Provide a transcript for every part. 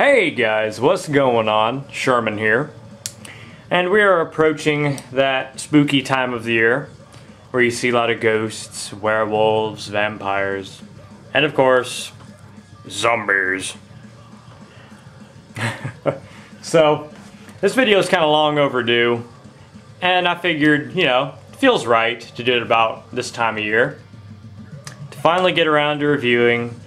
Hey guys, what's going on? Sherman here. And we are approaching that spooky time of the year where you see a lot of ghosts, werewolves, vampires, and of course, zombies. So, this video is kind of long overdue, and I figured, it feels right to do it about this time of year. To finally get around to reviewing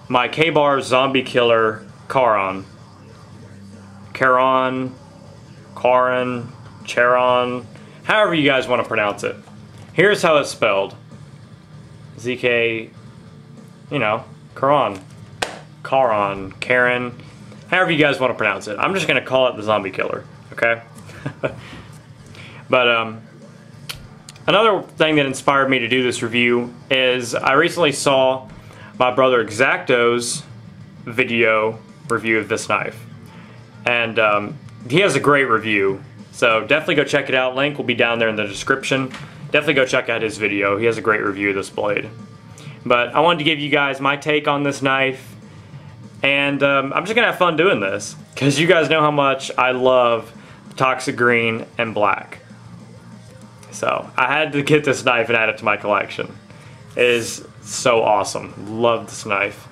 my K-Bar zombie killer, Kharon. Kharon, Charon, however you guys want to pronounce it. Here's how it's spelled. ZK, Kharon, Karen, however you guys want to pronounce it. I'm just going to call it the zombie killer, okay? But, another thing that inspired me to do this review is I recently saw my brother Exacto's video review of this knife, and he has a great review, so definitely go check it out. Link will be down there in the description. Definitely go check out his video. He has a great review of this blade. But I wanted to give you guys my take on this knife, and I'm just gonna have fun doing this because you guys know how much I love toxic green and black, so I had to get this knife and add it to my collection. It is so awesome. Love this knife.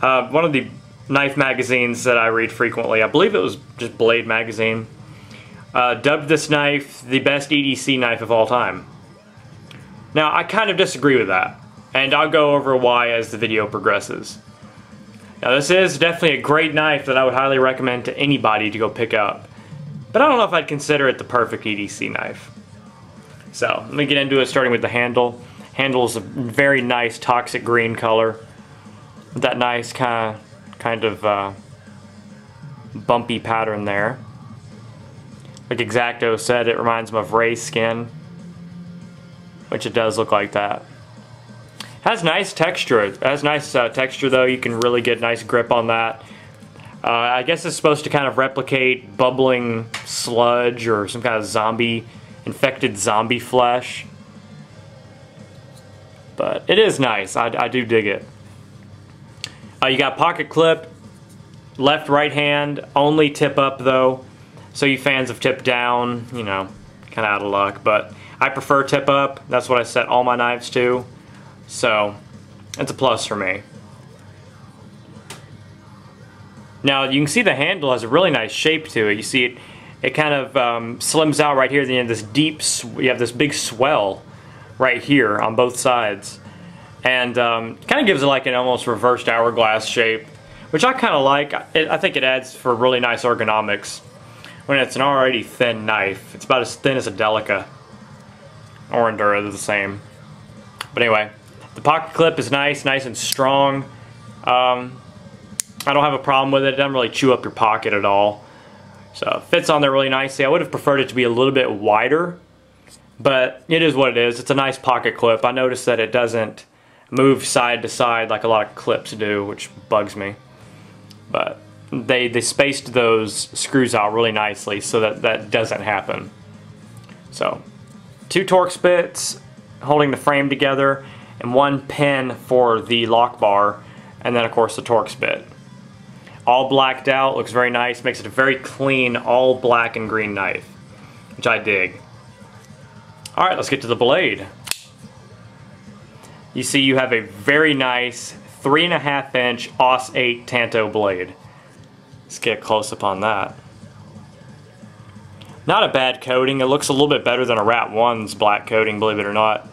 One of the knife magazines that I read frequently, I believe it was just Blade magazine, dubbed this knife the best EDC knife of all time. Now, I kind of disagree with that, and I'll go over why as the video progresses. Now, this is definitely a great knife that I would highly recommend to anybody to go pick up, but I don't know if I'd consider it the perfect EDC knife. So, let me get into it, starting with the handle. Handle is a very nice toxic green color. That nice kind of bumpy pattern there. Like Exacto said, it reminds him of Ray's skin, which it does look like that. Has nice texture. It has nice texture though. You can really get nice grip on that. I guess it's supposed to kind of replicate bubbling sludge or some kind of infected zombie flesh. But it is nice. I do dig it. You got pocket clip, left, right hand, only tip up though. So you fans of tip down, kind of out of luck. But I prefer tip up. That's what I set all my knives to. So it's a plus for me. Now you can see the handle has a really nice shape to it. You see it kind of slims out right here at the end. This deep, you have this big swell right here on both sides, and kind of gives it like an almost reversed hourglass shape, which I kind of like. I think it adds for really nice ergonomics when it's an already thin knife. It's about as thin as a Delica or Endura, they're the same. But anyway, the pocket clip is nice and strong. I don't have a problem with it. It doesn't really chew up your pocket at all, so it fits on there really nicely. I would have preferred it to be a little bit wider, but it is what it is. It's a nice pocket clip. I noticed that it doesn't move side to side like a lot of clips do, which bugs me. But they spaced those screws out really nicely so that doesn't happen. So, 2 Torx bits holding the frame together, and 1 pin for the lock bar, and then of course the Torx bit. All blacked out, looks very nice, makes it a very clean, all black and green knife, which I dig. Alright, let's get to the blade. You see you have a very nice 3.5 inch AUS 8 Tanto blade. Let's get close up on that. Not a bad coating. It looks a little bit better than a Rat 1's black coating, believe it or not.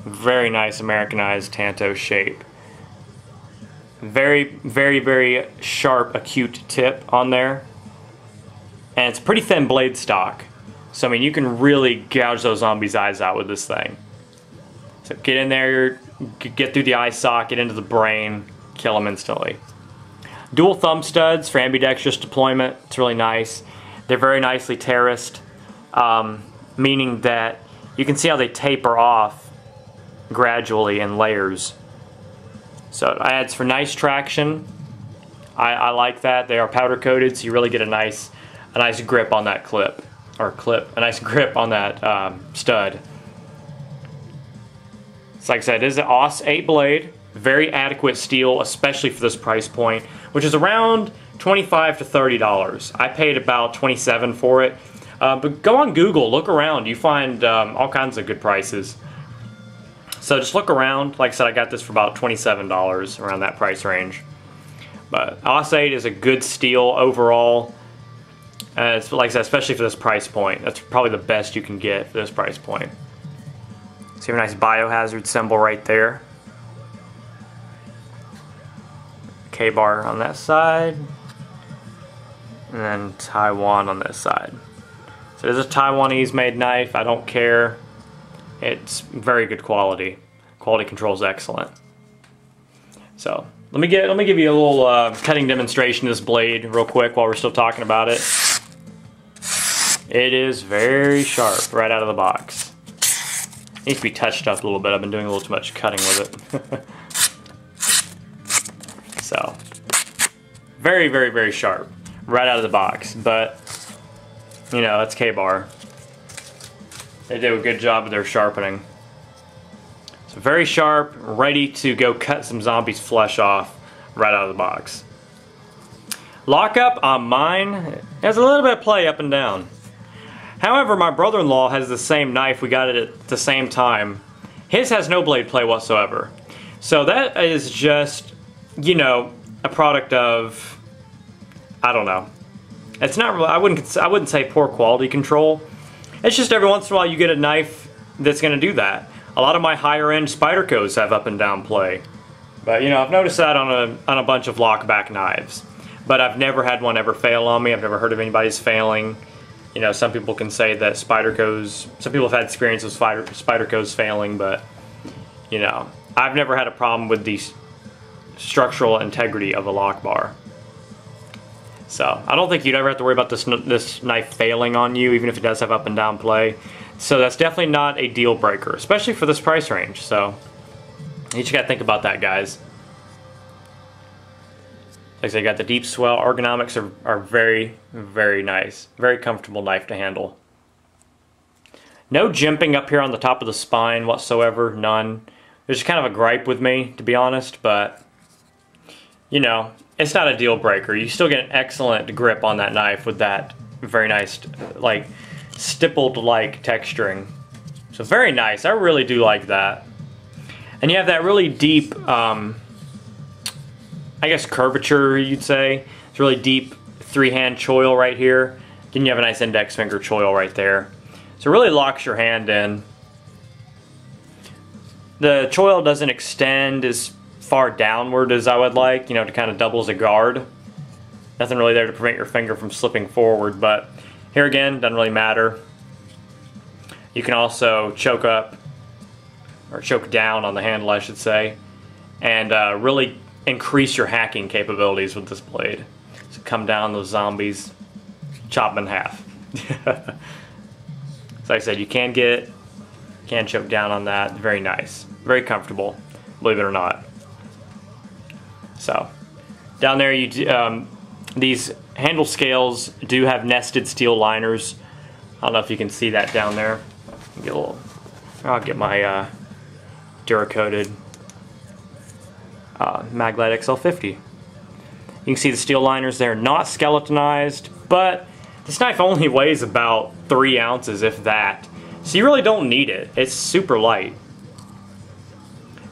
Very nice Americanized Tanto shape. Very, very, very sharp, acute tip on there. And it's pretty thin blade stock. So, I mean, you can really gouge those zombies' eyes out with this thing. So get in there, get through the eye socket, into the brain, kill them instantly. Dual thumb studs for ambidextrous deployment. It's really nice. They're very nicely terraced, meaning that you can see how they taper off gradually in layers. So it adds for nice traction. I like that. They are powder coated, so you really get a nice grip on that a nice grip on that stud. So like I said, it is an AUS 8 blade, very adequate steel, especially for this price point, which is around $25 to $30. I paid about $27 for it. But go on Google, look around. You find all kinds of good prices. So just look around. Like I said, I got this for about $27, around that price range. But Osate is a good steel overall. It's, like I said, especially for this price point. That's probably the best you can get for this price point. So you have a nice biohazard symbol right there. K-bar on that side. And then Taiwan on this side. So this is a Taiwanese made knife. I don't care. It's very good quality. Quality control is excellent. So let me give you a little cutting demonstration of this blade real quick while we're still talking about it. It is very sharp right out of the box. It needs to be touched up a little bit. I've been doing a little too much cutting with it. So very, very, very sharp right out of the box. But you know, it's K-bar. They do a good job of their sharpening. So very sharp, ready to go cut some zombies' flesh off right out of the box. Lockup on mine has a little bit of play up and down. However, my brother-in-law has the same knife. We got it at the same time. His has no blade play whatsoever. So that is just, you know, a product of, I don't know. It's not really, I wouldn't say poor quality control. It's just every once in a while you get a knife that's going to do that. A lot of my higher end Spydercos have up and down play. But you know, I've noticed that on a bunch of lockback knives. But I've never had one ever fail on me. I've never heard of anybody's failing. You know, some people can say that Spydercos, some people have had experience with Spydercos failing, but you know, I've never had a problem with the structural integrity of a lock bar. So I don't think you'd ever have to worry about this knife failing on you, even if it does have up and down play. So that's definitely not a deal breaker, especially for this price range. So you just gotta think about that, guys. Like I said, you got the deep swell. Ergonomics are very, very nice. Very comfortable knife to handle. No jimping up here on the top of the spine whatsoever, none. There's kind of a gripe with me, to be honest, but you know, it's not a deal breaker. You still get an excellent grip on that knife with that very nice, like, stippled-like texturing. So very nice. I really do like that. And you have that really deep, I guess curvature, you'd say. It's really deep three-hand choil right here. Then you have a nice index finger choil right there. So it really locks your hand in. The choil doesn't extend as far downward as I would like, you know, to kind of double as a guard. Nothing really there to prevent your finger from slipping forward, but here again, doesn't really matter. You can also choke up, or choke down on the handle, I should say, and really increase your hacking capabilities with this blade. So come down those zombies, chop them in half. So like I said, you can choke down on that. Very nice, very comfortable, believe it or not. So down there, these handle scales do have nested steel liners. I don't know if you can see that down there. Get a little. I'll get my Duracoated Maglite XL50. You can see the steel liners there, not skeletonized, but this knife only weighs about 3 ounces, if that. So you really don't need it. It's super light,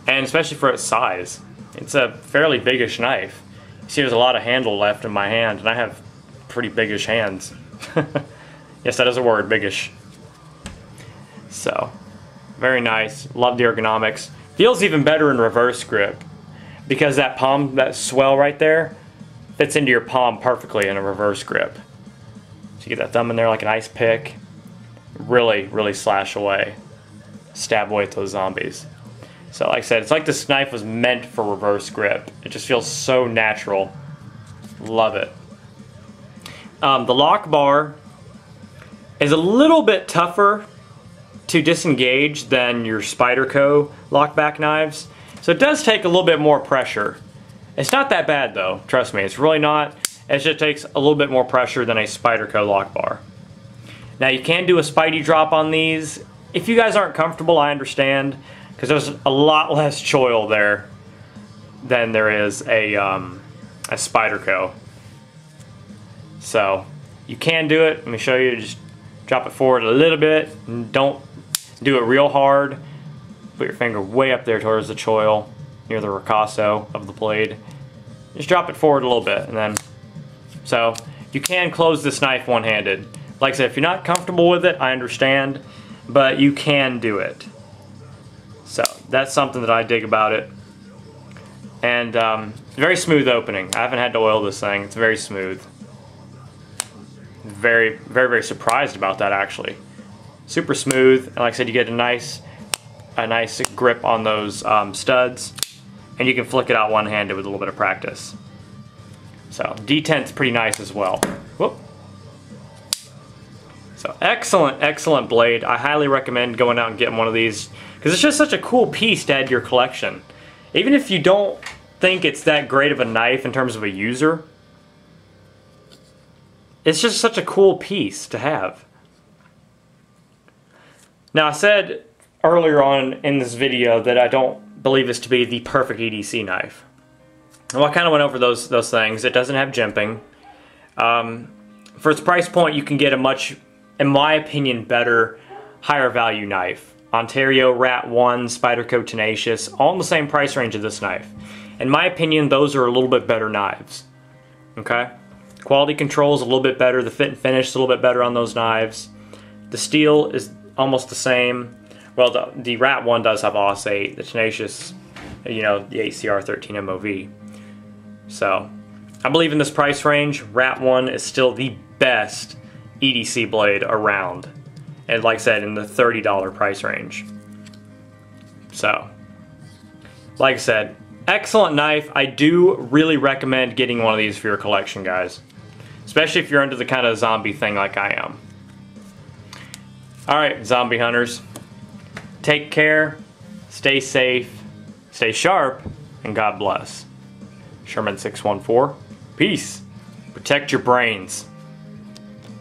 and especially for its size. It's a fairly biggish knife. You see there's a lot of handle left in my hand, and I have pretty biggish hands. Yes, that is a word, biggish. So, very nice. Love the ergonomics. Feels even better in reverse grip, because that palm, that swell right there, fits into your palm perfectly in a reverse grip. So you get that thumb in there like an ice pick. Really, really slash away. Stab away at those zombies. So like I said, it's like this knife was meant for reverse grip. It just feels so natural. Love it. The lock bar is a little bit tougher to disengage than your Spyderco lockback knives. So it does take a little bit more pressure. It's not that bad though, trust me, it's really not. It just takes a little bit more pressure than a Spyderco lock bar. Now you can do a Spidey drop on these. If you guys aren't comfortable, I understand, because there's a lot less choil there than there is a Spyderco. So you can do it. Let me show you. Just drop it forward a little bit. And don't do it real hard. Put your finger way up there towards the choil, near the ricasso of the blade. Just drop it forward a little bit, and then, so you can close this knife one-handed. Like I said, if you're not comfortable with it, I understand, but you can do it. So that's something that I dig about it. And very smooth opening. I haven't had to oil this thing. It's very smooth. Very, very, very surprised about that, actually. Super smooth, and like I said, you get a nice grip on those studs, and you can flick it out one-handed with a little bit of practice. So detent's pretty nice as well. Whoop. So excellent blade. I highly recommend going out and getting one of these, because it's just such a cool piece to add to your collection. Even if you don't think it's that great of a knife in terms of a user, it's just such a cool piece to have. Now, I said earlier on in this video that I don't believe this to be the perfect EDC knife. Well, I kind of went over those things. It doesn't have jimping. For its price point, you can get a much, in my opinion, better, higher value knife. Ontario, Rat 1, Spyderco Tenacious, all in the same price range of this knife. In my opinion, those are a little bit better knives. Okay? Quality control is a little bit better. The fit and finish is a little bit better on those knives. The steel is almost the same. Well, the Rat 1 does have OS 8. The Tenacious, you know, the ACR 13 MOV. So, I believe in this price range, Rat 1 is still the best EDC blade around. And like I said, in the $30 price range. So, like I said, excellent knife. I do really recommend getting one of these for your collection, guys. Especially if you're into the kind of zombie thing like I am. Alright, zombie hunters. Take care, stay safe, stay sharp, and God bless. Sherman 614. Peace. Protect your brains.